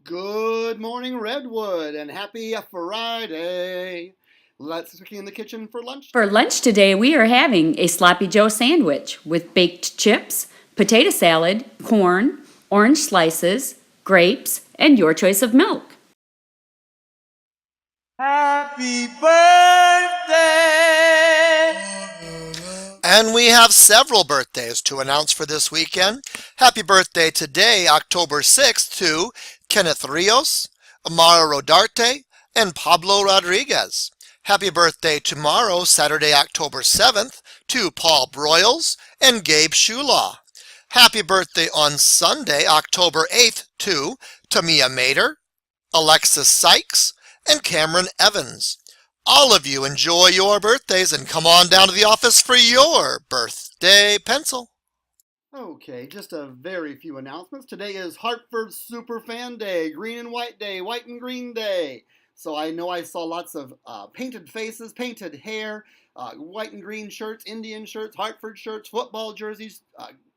Good morning, Redwood, and happy Friday. Let's cooking in the kitchen for lunch For today. lunch today, we are having a Sloppy Joe sandwich with baked chips, potato salad, corn, orange slices, grapes, and your choice of milk. Happy birthday! And we have several birthdays to announce for this weekend. Happy birthday today, October 6th, to Kenneth Rios, Amara Rodarte, and Pablo Rodriguez. Happy birthday tomorrow, Saturday, October 7th, to Paul Broyles and Gabe Shulaw. Happy birthday on Sunday, October 8th, to Tamia Mater, Alexis Sykes, and Cameron Evans. All of you enjoy your birthdays and come on down to the office for your birthday pencil. Okay, just a very few announcements. Today is Hartford Superfan Day, Green and White Day, White and Green Day. So I know I saw lots of painted faces, painted hair, white and green shirts, Indian shirts, Hartford shirts, football jerseys,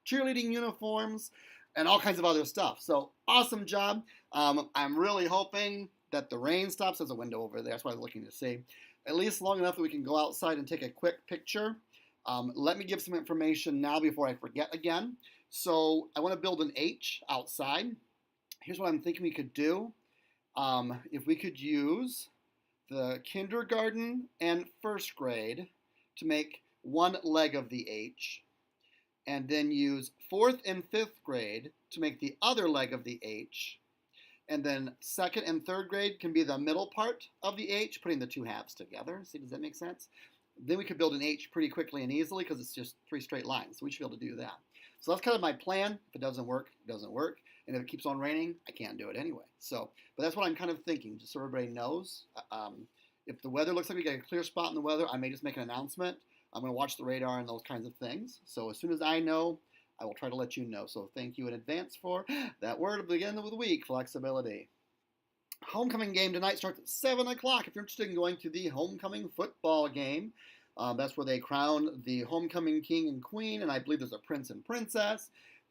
cheerleading uniforms, and all kinds of other stuff. So awesome job. I'm really hoping that the rain stops. There's a window over there. That's what I was looking to see. At least long enough that we can go outside and take a quick picture. Let me give some information now before I forget again. So I want to build an H outside. Here's what I'm thinking we could do. If we could use the kindergarten and first grade to make one leg of the H, and then use fourth and fifth grade to make the other leg of the H, and then second and third grade can be the middle part of the H, putting the two halves together. See, does that make sense? Then we could build an H pretty quickly and easily because it's just three straight lines. So we should be able to do that. So that's kind of my plan. If it doesn't work, it doesn't work. And if it keeps on raining, I can't do it anyway. So, but that's what I'm kind of thinking, just so everybody knows. If the weather looks like we get a clear spot in the weather, I may just make an announcement. I'm going to watch the radar and those kinds of things. So as soon as I know, I will try to let you know. So thank you in advance for that word at the beginning of the week, flexibility. Homecoming game tonight starts at 7 o'clock. If you're interested in going to the homecoming football game, that's where they crown the homecoming king and queen, and I believe there's a prince and princess.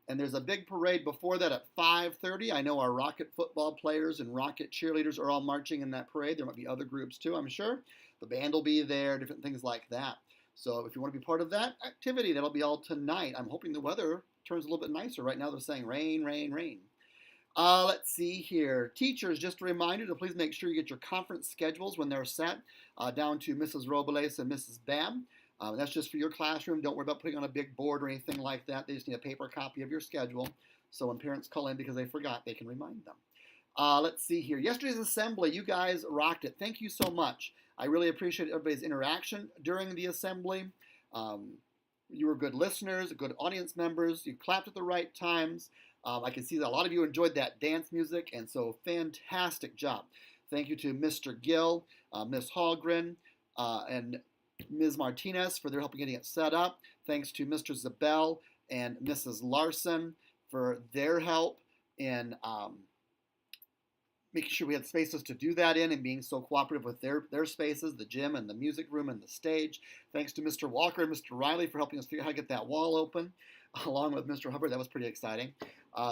And there's a big parade before that at 5:30. I know our Rocket football players and Rocket cheerleaders are all marching in that parade. There might be other groups too, I'm sure. The band will be there, different things like that. So if you want to be part of that activity, that'll be all tonight. I'm hoping the weather turns a little bit nicer. Right now they're saying rain, rain, rain. Let's see here. Teachers, just a reminder to please make sure you get your conference schedules when they're set down to Mrs. Robles and Mrs. Babb. That's just for your classroom. Don't worry about putting on a big board or anything like that. They just need a paper copy of your schedule. So when parents call in because they forgot, they can remind them. Let's see here. Yesterday's assembly, you guys rocked it. Thank you so much. I really appreciate everybody's interaction during the assembly. Um, you were good listeners, good audience members. You clapped at the right times. I can see that a lot of you enjoyed that dance music, and so fantastic job. Thank you to Mr. Gill, Ms. Hallgren, and Ms. Martinez for their help in getting it set up. Thanks to Mr. Zabel and Mrs. Larson for their help in making sure we had spaces to do that in and being so cooperative with their spaces, the gym and the music room and the stage. Thanks to Mr. Walker and Mr. Riley for helping us figure out how to get that wall open, along with Mr. Hubbard. That was pretty exciting.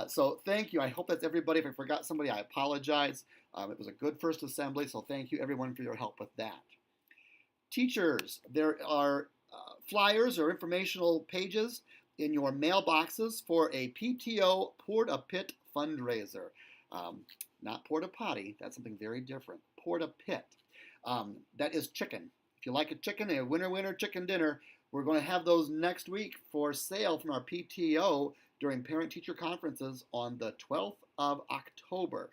So thank you. I hope that's everybody. If I forgot somebody, I apologize. It was a good first assembly, so thank you everyone for your help with that. Teachers, there are flyers or informational pages in your mailboxes for a PTO Porta Pit fundraiser. Um, Not porta potty, that's something very different. Porta pit. That is chicken. If you like a chicken, a winner winner chicken dinner, we're going to have those next week for sale from our PTO during parent teacher conferences on the 12th of October.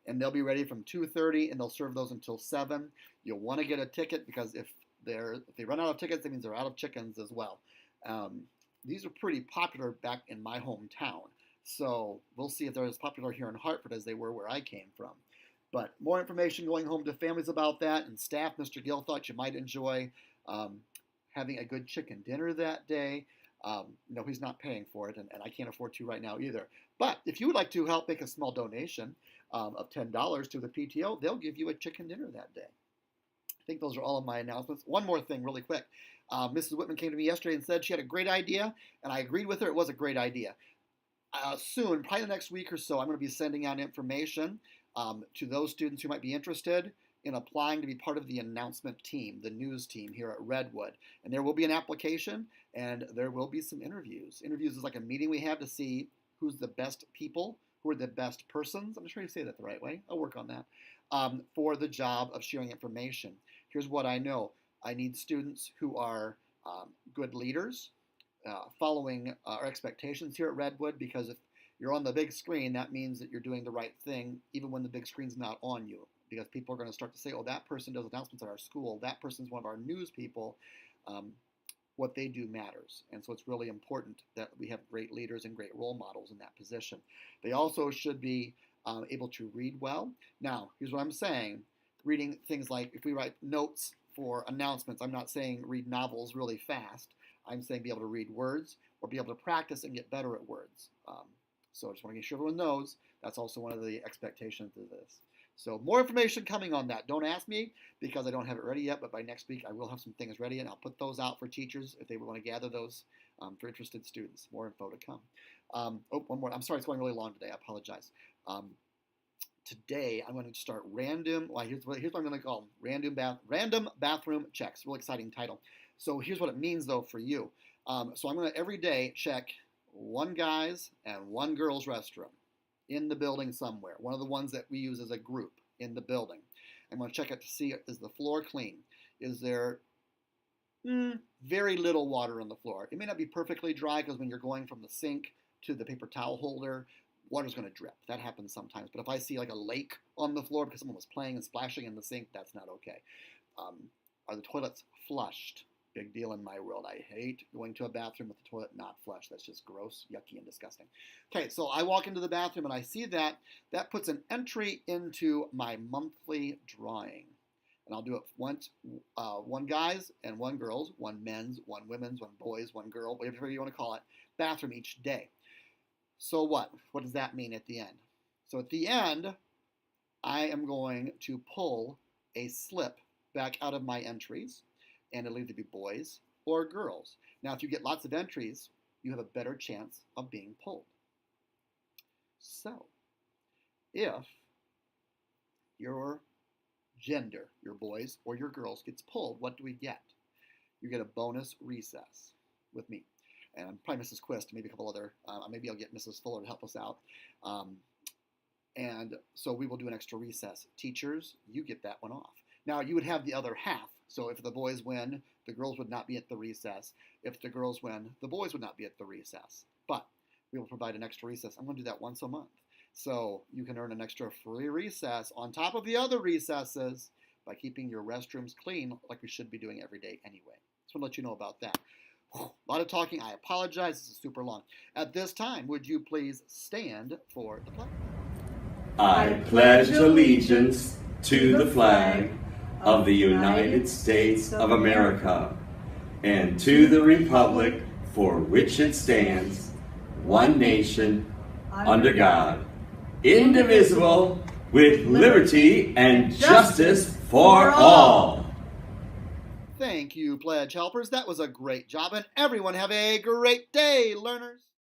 And they'll be ready from 2:30 and they'll serve those until 7. You'll want to get a ticket because if they run out of tickets, that means they're out of chickens as well. Um, these are pretty popular back in my hometown. So we'll see if they're as popular here in Hartford as they were where I came from. But more information going home to families about that, and staff, Mr. Gill thought you might enjoy um, having a good chicken dinner that day. No, he's not paying for it, and I can't afford to right now either. But if you would like to help make a small donation of $10 to the PTO, they'll give you a chicken dinner that day. I think those are all of my announcements. One more thing, really quick. Mrs. Whitman came to me yesterday and said she had a great idea, and I agreed with her. It was a great idea. soon, probably the next week or so, I'm going to be sending out information to those students who might be interested in applying to be part of the announcement team, the news team here at Redwood. And there will be an application and there will be some interviews. Interviews is like a meeting we have to see who's the best people, who are the best persons. I'm just trying to say that the right way. I'll work on that. For the job of sharing information. Here's what I know. I need students who are good leaders, following our expectations here at Redwood, because if you're on the big screen, that means that you're doing the right thing even when the big screen's not on you, because people are going to start to say, oh, that person does announcements at our school, that person's one of our news people. What they do matters, and so it's really important that we have great leaders and great role models in that position. They also should be able to read well. Now, here's what I'm saying. Reading things like, if we write notes for announcements, I'm not saying read novels really fast. I'm saying be able to read words or be able to practice and get better at words. So I just want to make sure everyone knows that's also one of the expectations of this. So more information coming on that. Don't ask me because I don't have it ready yet, but by next week I will have some things ready and I'll put those out for teachers if they want to gather those for interested students. More info to come. One more. I'm sorry, it's going really long today. I apologize. Today I'm going to start random. Well, here's what I'm going to call them. Random bathroom checks. Real exciting title. So here's what it means though for you. So I'm going to every day check one guy's and one girl's restroom in the building somewhere. One of the ones that we use as a group in the building. I'm going to check it to see, is the floor clean? Is there very little water on the floor? It may not be perfectly dry because when you're going from the sink to the paper towel holder, water's going to drip. That happens sometimes. But if I see like a lake on the floor because someone was playing and splashing in the sink, that's not okay. Are the toilets flushed? Big deal in my world. I hate going to a bathroom with the toilet not flushed. That's just gross, yucky, and disgusting. Okay, so I walk into the bathroom and I see that. That puts an entry into my monthly drawing. And I'll do it once, one guys and one girls, one men's, one women's, one boys, one girl, whatever you want to call it, bathroom each day. So what? What does that mean at the end? So at the end, I am going to pull a slip back out of my entries, and it'll either be boys or girls. Now, if you get lots of entries, you have a better chance of being pulled. So, if your gender, your boys or your girls, gets pulled, what do we get? You get a bonus recess with me. And I'm probably Mrs. Quist, maybe a couple other, maybe I'll get Mrs. Fuller to help us out. And so we will do an extra recess. Teachers, you get that one off. Now, you would have the other half. So if the boys win, the girls would not be at the recess. If the girls win, the boys would not be at the recess. But we will provide an extra recess. I'm going to do that once a month. So you can earn an extra free recess on top of the other recesses by keeping your restrooms clean like we should be doing every day anyway. Just want to let you know about that. A lot of talking. I apologize. This is super long. At this time, would you please stand for the pledge? I pledge allegiance to the flag of the United States of America and to the republic for which it stands, one nation, under God, indivisible, with liberty and justice for all. Thank you, Pledge Helpers. That was a great job, and everyone have a great day, learners.